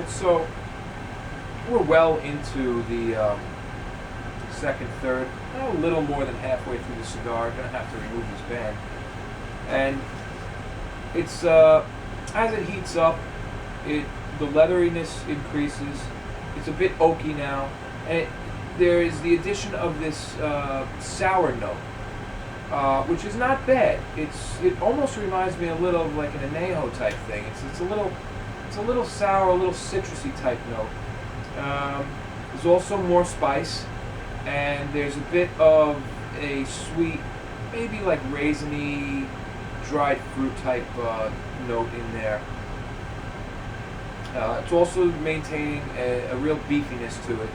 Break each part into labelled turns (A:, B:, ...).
A: Alright, so we're well into the second third, a little more than halfway through the cigar. Gonna have to remove this band. And it's, as it heats up, the leatheriness increases. It's a bit oaky now. And there is the addition of this sour note, which is not bad. It almost reminds me a little of like an añejo type thing. It's a little sour, a little citrusy type note. There's also more spice, and there's a bit of a sweet, maybe like raisiny, dried fruit type note in there. It's also maintaining a real beefiness to it.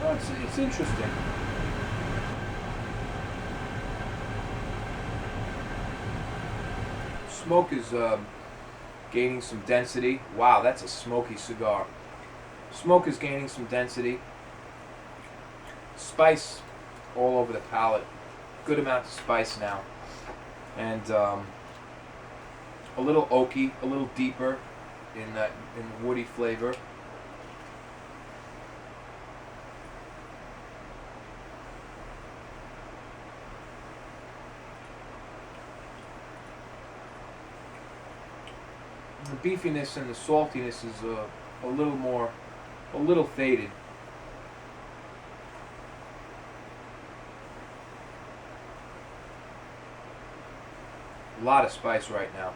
A: It's interesting. Smoke is gaining some density. Wow, that's a smoky cigar. Smoke is gaining some density. Spice all over the palate. Good amount of spice now. And a little oaky, a little deeper in the woody flavor. The beefiness and the saltiness is a little faded. A lot of spice right now,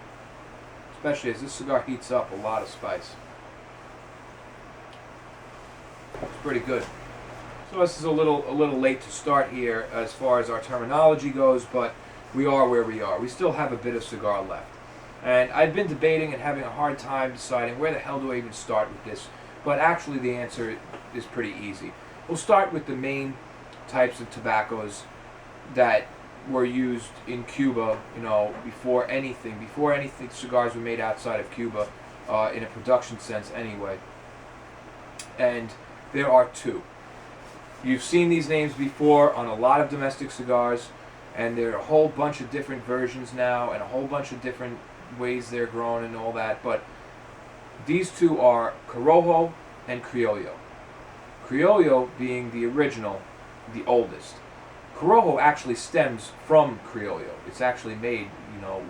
A: especially as this cigar heats up. A lot of spice. It's pretty good. So this is a little late to start here as far as our terminology goes, but we are where we are. We still have a bit of cigar left. And I've been debating and having a hard time deciding where the hell do I even start with this. But actually the answer is pretty easy. We'll start with the main types of tobaccos that were used in Cuba, before anything cigars were made outside of Cuba, in a production sense anyway. And there are two. You've seen these names before on a lot of domestic cigars, and there are a whole bunch of different versions now and a whole bunch of different ways they're grown and all that, but these two are Corojo and Criollo. Criollo being the original, the oldest. Corojo actually stems from Criollo. It's actually made,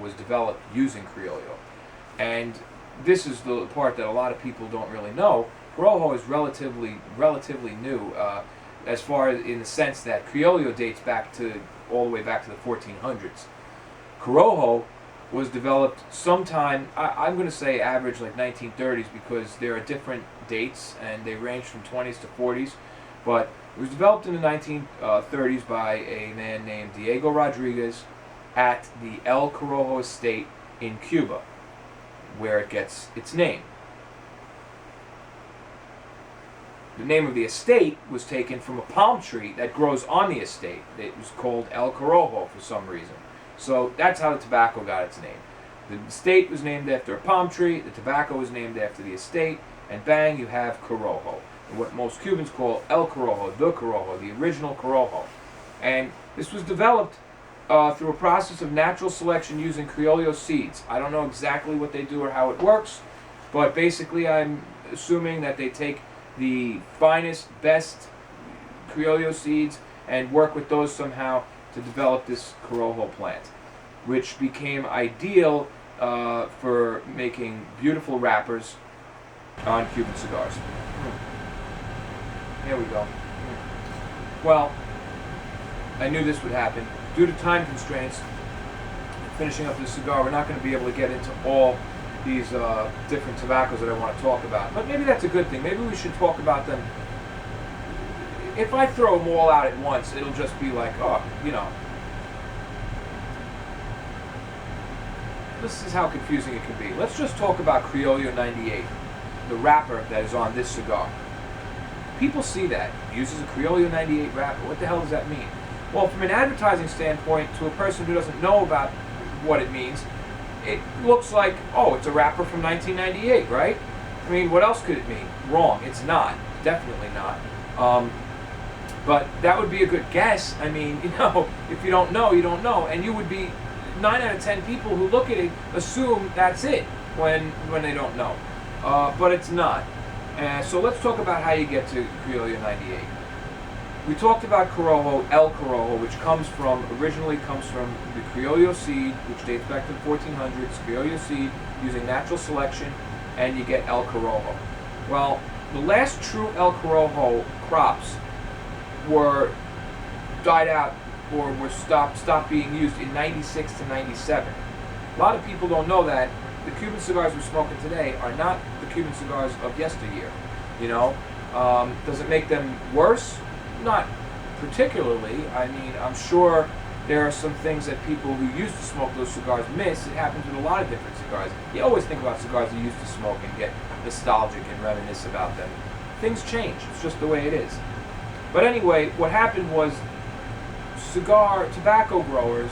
A: was developed using Criollo. And this is the part that a lot of people don't really know. Corojo is relatively new, as far as in the sense that Criollo dates all the way back to the 1400s. Corojo was developed sometime, I'm going to say average like 1930s, because there are different dates and they range from 20s to 40s, but it was developed in the 1930s by a man named Diego Rodriguez at the El Corojo estate in Cuba, where it gets its name. The name of the estate was taken from a palm tree that grows on the estate. It was called El Corojo for some reason. So that's how the tobacco got its name. The estate was named after a palm tree, the tobacco was named after the estate, and bang, you have Corojo. And what most Cubans call El Corojo, the original Corojo. And this was developed through a process of natural selection using Criollo seeds. I don't know exactly what they do or how it works, but basically I'm assuming that they take the finest, best Criollo seeds and work with those somehow to develop this Corojo plant, which became ideal for making beautiful wrappers on Cuban cigars. Here we go. Well, I knew this would happen. Due to time constraints, finishing up this cigar, we're not going to be able to get into all these different tobaccos that I want to talk about. But maybe that's a good thing. Maybe we should talk about them. If I throw them all out at once, it'll just be like, this is how confusing it can be. Let's just talk about Criollo 98, the wrapper that is on this cigar. People see that. It uses a Criollo 98 wrapper. What the hell does that mean? Well, from an advertising standpoint, to a person who doesn't know about what it means, it looks like, it's a wrapper from 1998, right? I mean, what else could it mean? Wrong. It's not. Definitely not. But that would be a good guess. I mean, if you don't know, you don't know. And you would be 9 out of 10 people who look at it assume that's it when they don't know. But it's not. So let's talk about how you get to Criollo 98. We talked about Corojo, El Corojo, which originally comes from the Criollo seed, which dates back to the 1400s. Criollo seed using natural selection, and you get El Corojo. Well, the last true El Corojo crops were died out or were stopped being used in 96 to 97. A lot of people don't know that the Cuban cigars we're smoking today are not the Cuban cigars of yesteryear. You know, does it make them worse? Not particularly. I mean, I'm sure there are some things that people who used to smoke those cigars miss. It happens with a lot of different cigars. You always think about cigars you used to smoke and get nostalgic and reminisce about them. Things change. It's just the way it is. But anyway, what happened was tobacco growers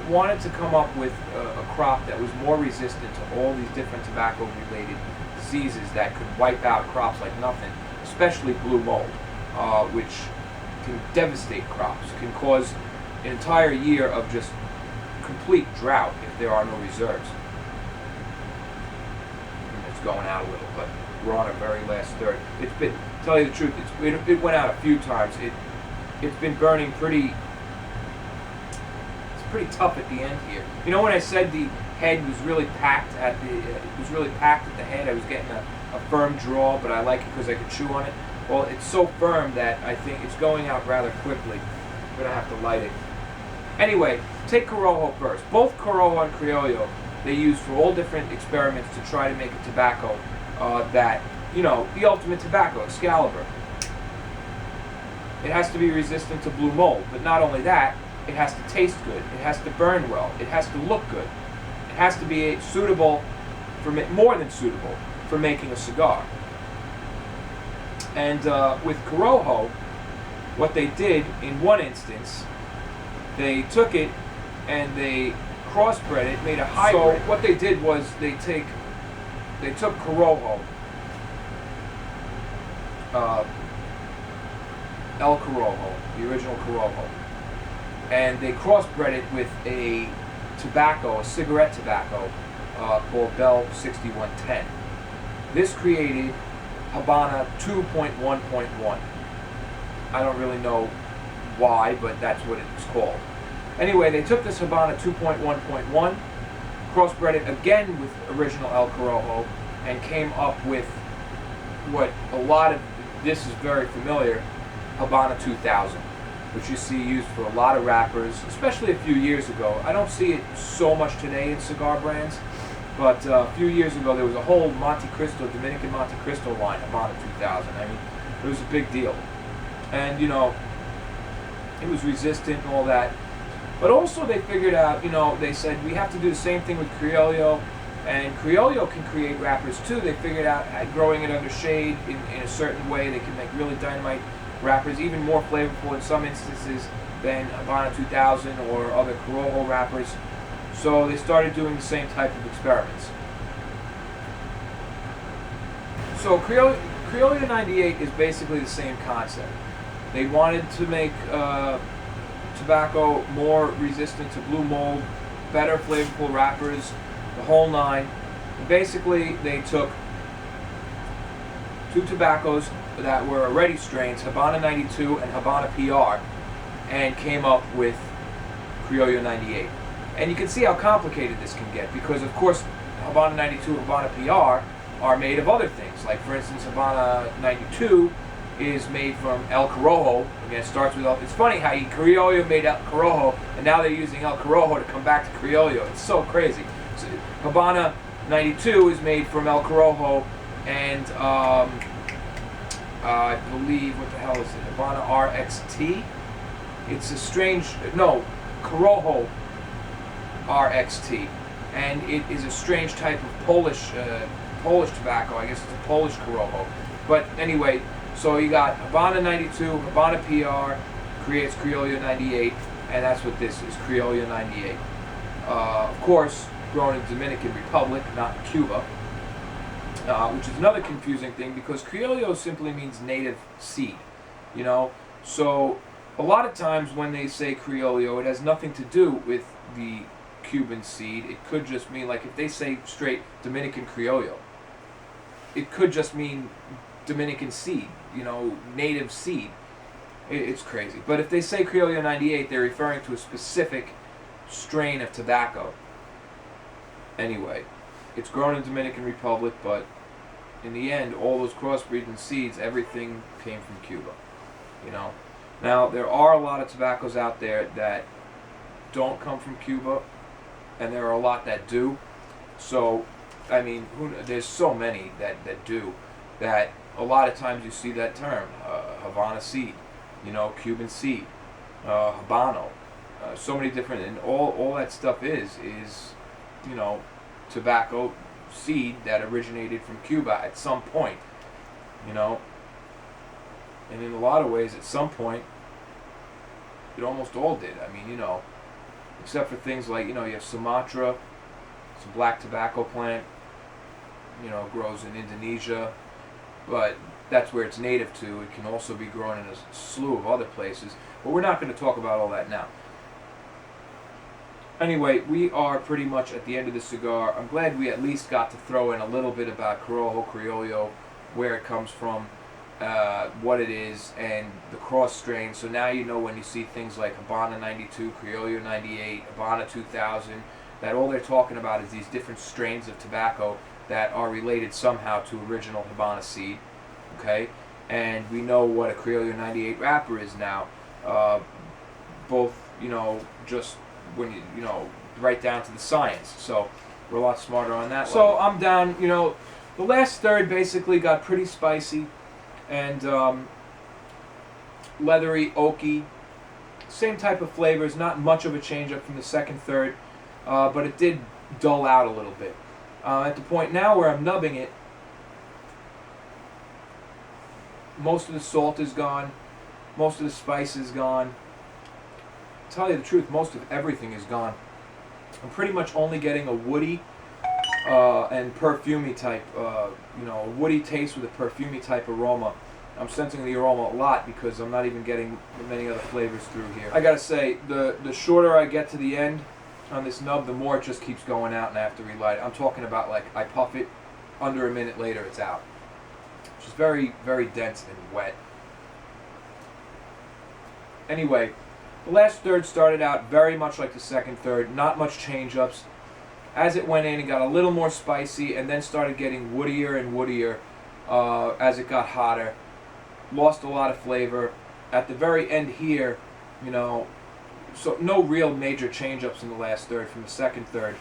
A: wanted to come up with a crop that was more resistant to all these different tobacco-related diseases that could wipe out crops like nothing, especially blue mold, which can devastate crops, can cause an entire year of just complete drought if there are no reserves. It's going out a little, but we're on our very last third. It's been, to tell you the truth, it went out a few times. It's been burning pretty tough at the end here. You know, when I said the head was really packed at the head, I was getting a firm draw, but I like it because I could chew on it. Well, it's so firm that I think it's going out rather quickly. I'm gonna have to light it. Anyway, take Corojo first. Both Corojo and Criollo, they use for all different experiments to try to make a tobacco that, you know, the ultimate tobacco, Excalibur. It has to be resistant to blue mold, but not only that, it has to taste good, it has to burn well, it has to look good, it has to be suitable, more than suitable, for making a cigar. And with Corojo, what they did in one instance, they took it and they crossbred it, made a hybrid. So what they did was they took Corojo, El Corojo, the original Corojo, and they crossbred it with a tobacco, a cigarette tobacco, called Bell 6110. This created Habana 2.1.1. I don't really know why, but that's what it's called. Anyway, they took this Habana 2.1.1, crossbred it again with original El Corojo, and came up with what a lot of, this is very familiar, Habana 2000, which you see used for a lot of wrappers, especially a few years ago. I don't see it so much today in cigar brands, but a few years ago there was a whole Monte Cristo, Dominican Monte Cristo line, Habana 2000. I mean, it was a big deal. And, you know, it was resistant and all that. But also they figured out, you know, they said we have to do the same thing with Criollo, and Criollo can create wrappers too. They figured out growing it under shade in a certain way, they can make really dynamite wrappers, even more flavorful in some instances than Habana 2000 or other Corojo wrappers. So they started doing the same type of experiments. So Criollo 98 is basically the same concept. They wanted to make tobacco more resistant to blue mold, better flavorful wrappers, the whole nine. And basically, they took two tobaccos that were already strains, Habana 92 and Habana PR, and came up with Criollo 98. And you can see how complicated this can get, because of course Habana 92 and Habana PR are made of other things. Like for instance, Habana 92 is made from El Corojo. Again, it starts with El. It's funny how Criollo made El Corojo, and now they're using El Corojo to come back to Criollo. It's so crazy. So, Habana 92 is made from El Corojo, and I believe, what the hell is it? Habana RXT. It's a strange, no, Corojo RXT, and it is a strange type of Polish tobacco. I guess it's a Polish Corojo. But anyway, so you got Habana 92, Habana PR creates Criollo 98, and that's what this is, Criollo 98. Of course, grown in Dominican Republic, not Cuba, which is another confusing thing, because Criollo simply means native seed, you know. So a lot of times when they say Criollo, it has nothing to do with the Cuban seed. It could just mean, like if they say straight Dominican Criollo, it could just mean Dominican seed, native seed. It's crazy. But if they say Criollo 98, they're referring to a specific strain of tobacco. Anyway, it's grown in Dominican Republic, but in the end, all those crossbreeding seeds, everything came from Cuba. Now, there are a lot of tobaccos out there that don't come from Cuba, and there are a lot that do. So, I mean, there's so many that do, that a lot of times you see that term, Havana seed, Cuban seed, Habano, so many different, and all that stuff is tobacco seed that originated from Cuba at some point, and in a lot of ways, at some point, it almost all did. I mean, except for things like, you have Sumatra, it's a black tobacco plant, grows in Indonesia, but that's where it's native to. It can also be grown in a slew of other places, but we're not going to talk about all that now. Anyway, we are pretty much at the end of the cigar. I'm glad we at least got to throw in a little bit about Corojo, Criollo, where it comes from, what it is, and the cross strain. So now when you see things like Habana 92, Criollo 98, Habana 2000, that all they're talking about is these different strains of tobacco that are related somehow to original Habana seed. Okay? And we know what a Criollo 98 wrapper is now. Both, just when right down to the science. So we're a lot smarter on that. So I'm down, the last third basically got pretty spicy and leathery, oaky. Same type of flavors, not much of a change up from the second third, but it did dull out a little bit. At the point now where I'm nubbing it, most of the salt is gone, most of the spice is gone. To tell you the truth, most of everything is gone. I'm pretty much only getting a woody and perfumey type, a woody taste with a perfumey type aroma. I'm sensing the aroma a lot because I'm not even getting many other flavors through here. I gotta say, the shorter I get to the end on this nub, the more it just keeps going out and I have to relight it. I'm talking about like I puff it, under a minute later it's out. Which is very, very dense and wet. Anyway, the last third started out very much like the second third, not much change-ups. As it went in, it got a little more spicy and then started getting woodier and woodier as it got hotter. Lost a lot of flavor. At the very end here, so no real major change-ups in the last third from the second third,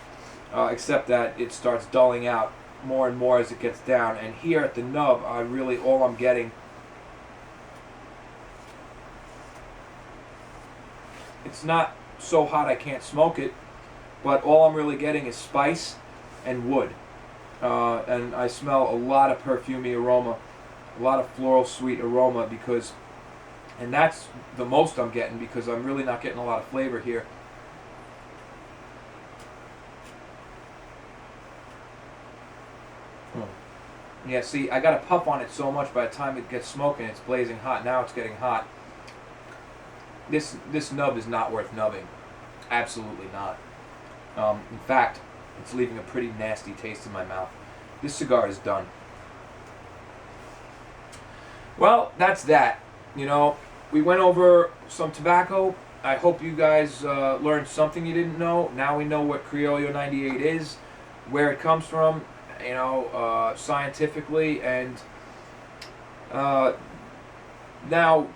A: except that it starts dulling out more and more as it gets down. And here at the nub, all I'm getting, it's not so hot I can't smoke it, but all I'm really getting is spice and wood. And I smell a lot of perfumey aroma, a lot of floral sweet aroma, and that's the most I'm getting because I'm really not getting a lot of flavor here. Yeah, see, I got to puff on it so much by the time it gets smoking, it's blazing hot. Now it's getting hot. This nub is not worth nubbing. Absolutely not. In fact, it's leaving a pretty nasty taste in my mouth. This cigar is done. Well, that's that. We went over some tobacco. I hope you guys learned something you didn't know. Now we know what Criollo 98 is, where it comes from, scientifically, and now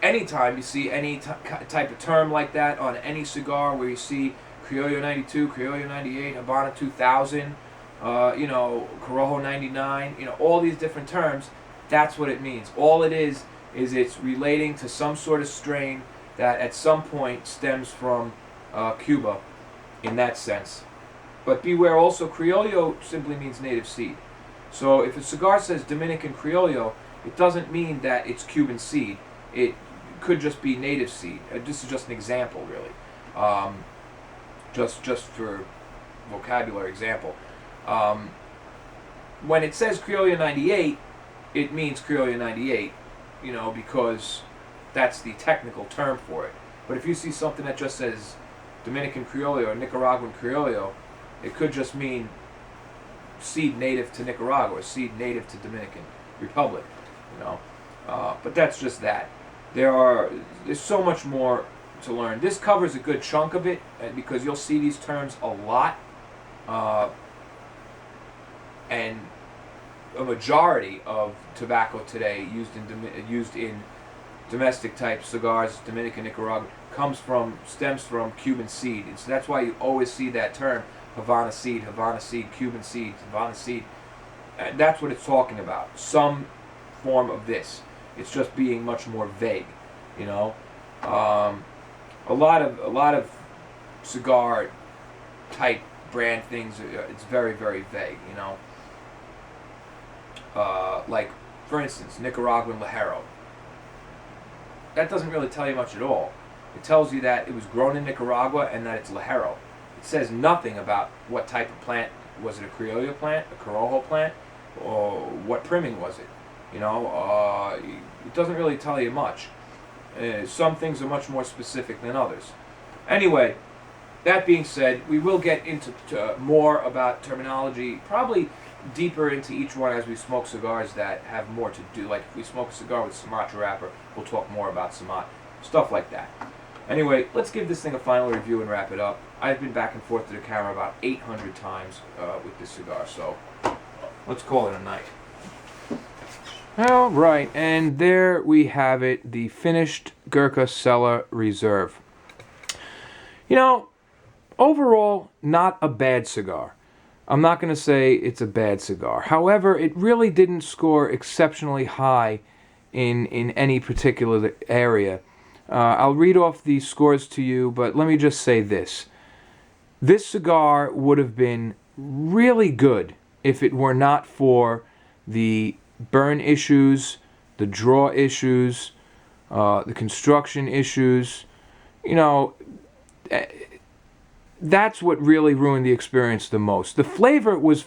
A: anytime you see any type of term like that on any cigar, where you see Criollo 92, Criollo 98, Habana 2000, Corojo 99, all these different terms, that's what it means. All it is it's relating to some sort of strain that at some point stems from Cuba in that sense. But beware also, Criollo simply means native seed. So if a cigar says Dominican Criollo, it doesn't mean that it's Cuban seed. It could just be native seed. This is just an example, really. Just for vocabulary example. When it says Criollo 98, it means Criollo 98, because that's the technical term for it. But if you see something that just says Dominican Criollo or Nicaraguan Criollo, it could just mean seed native to Nicaragua or seed native to Dominican Republic, you know. But that's just that. There's so much more to learn. This covers a good chunk of it because you'll see these terms a lot, and a majority of tobacco today used in domestic type cigars, Dominican, Nicaraguan, stems from Cuban seed. And so that's why you always see that term, Havana seed, Cuban seed, Havana seed. And that's what it's talking about. Some form of this. It's just being much more vague, you know. A lot of cigar type brand things, it's very, very vague, you know. Like, for instance, Nicaraguan Ligero. That doesn't really tell you much at all. It tells you that it was grown in Nicaragua and that it's Ligero. It says nothing about what type of plant. Was it a Criollo plant, a Corojo plant, or what priming was it? You know, it doesn't really tell you much. Some things are much more specific than others. Anyway, that being said, we will get into more about terminology, probably deeper into each one as we smoke cigars that have more to do. Like if we smoke a cigar with Sumatra wrapper, we'll talk more about Sumatra, stuff like that. Anyway, let's give this thing a final review and wrap it up. I've been back and forth to the camera about 800 times with this cigar, so let's call it a night. All right, and there we have it, the finished Gurkha Cellar Reserve. You know, overall, not a bad cigar. I'm not going to say it's a bad cigar. However, it really didn't score exceptionally high in any particular area. I'll read off the scores to you, but let me just say this. This cigar would have been really good if it were not for the burn issues, the draw issues, the construction issues. You know, that's what really ruined the experience the most. The flavor was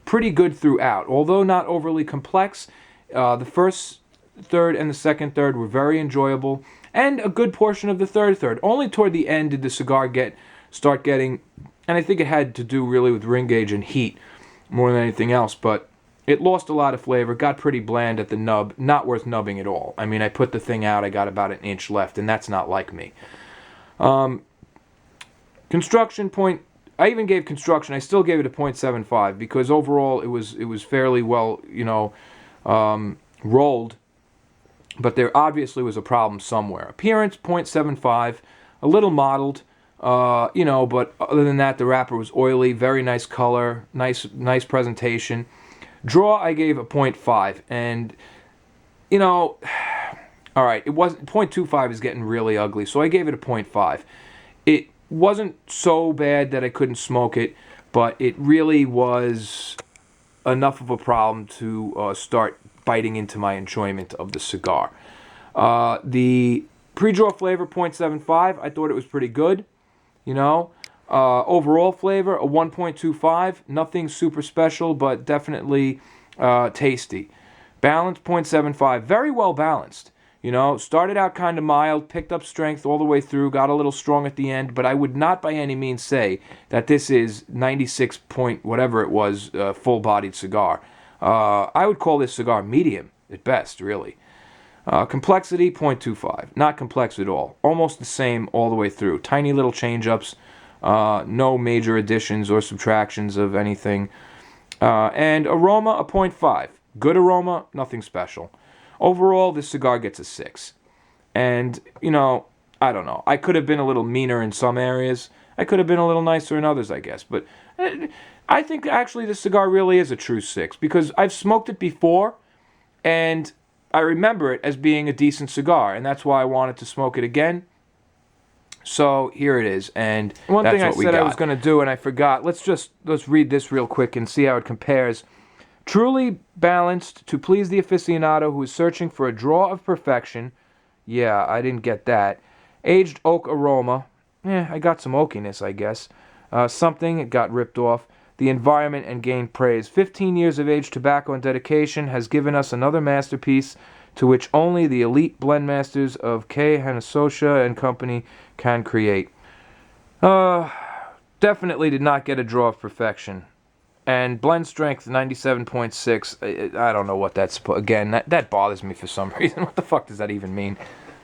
A: pretty good throughout, although not overly complex. The first third and the second third were very enjoyable, and a good portion of the third third. Only toward the end did the cigar start getting, and I think it had to do really with ring gauge and heat more than anything else, but it lost a lot of flavor, got pretty bland at the nub, not worth nubbing at all. I mean, I put the thing out, I got about an inch left, and that's not like me. Construction point, I even gave construction, I still gave it a 0.75 because overall it was fairly well, you know, rolled, but there obviously was a problem somewhere. Appearance, 0.75, a little mottled, you know, but other than that, the wrapper was oily, very nice color, nice presentation. Draw, I gave a 0.5, and, you know, all right, it wasn't, 0.25 is getting really ugly, so I gave it a 0.5. It wasn't so bad that I couldn't smoke it, but it really was enough of a problem to start biting into my enjoyment of the cigar. The pre-draw flavor, 0.75, I thought it was pretty good, you know. Overall flavor, a 1.25, nothing super special, but definitely tasty. Balance, 0.75, very well balanced. You know, started out kind of mild, picked up strength all the way through, got a little strong at the end, but I would not by any means say that this is 96 point whatever it was, full-bodied cigar. I would call this cigar medium at best, really. Complexity, 0.25, not complex at all. Almost the same all the way through. Tiny little change-ups, no major additions or subtractions of anything. And aroma, a 0.5. Good aroma, nothing special. Overall, this cigar gets a 6. And, you know, I don't know. I could have been a little meaner in some areas. I could have been a little nicer in others, I guess. But I think actually this cigar really is a true 6 because I've smoked it before and I remember it as being a decent cigar. And that's why I wanted to smoke it again. So here it is, and one thing I said I was going to do and I forgot. Let's read this real quick and see how it compares. Truly balanced to please the aficionado who is searching for a draw of perfection. Yeah, I didn't get that. Aged oak aroma. I got some oakiness, I guess. Something, it got ripped off. The environment and gained praise. 15 years of aged tobacco and dedication has given us another masterpiece to which only the elite blend masters of K. Hanasosha and Company can create. Definitely did not get a draw of perfection. And blend strength 97.6. I don't know what that's. Again, that bothers me for some reason. What the fuck does that even mean?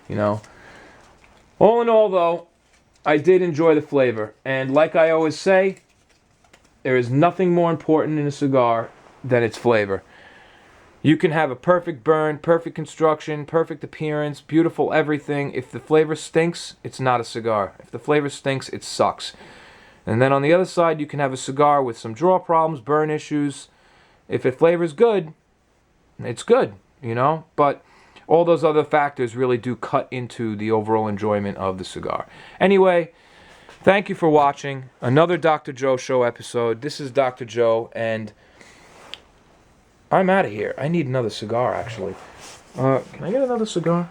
A: You know. All in all, though, I did enjoy the flavor, and like I always say, there is nothing more important in a cigar than its flavor. You can have a perfect burn, perfect construction, perfect appearance, beautiful everything. If the flavor stinks, it's not a cigar. If the flavor stinks, it sucks. And then on the other side, you can have a cigar with some draw problems, burn issues. If it flavors good, it's good, you know? But all those other factors really do cut into the overall enjoyment of the cigar. Anyway, thank you for watching another Dr. Joe Show episode. This is Dr. Joe, and I'm out of here. I need another cigar, actually. Can I get another cigar?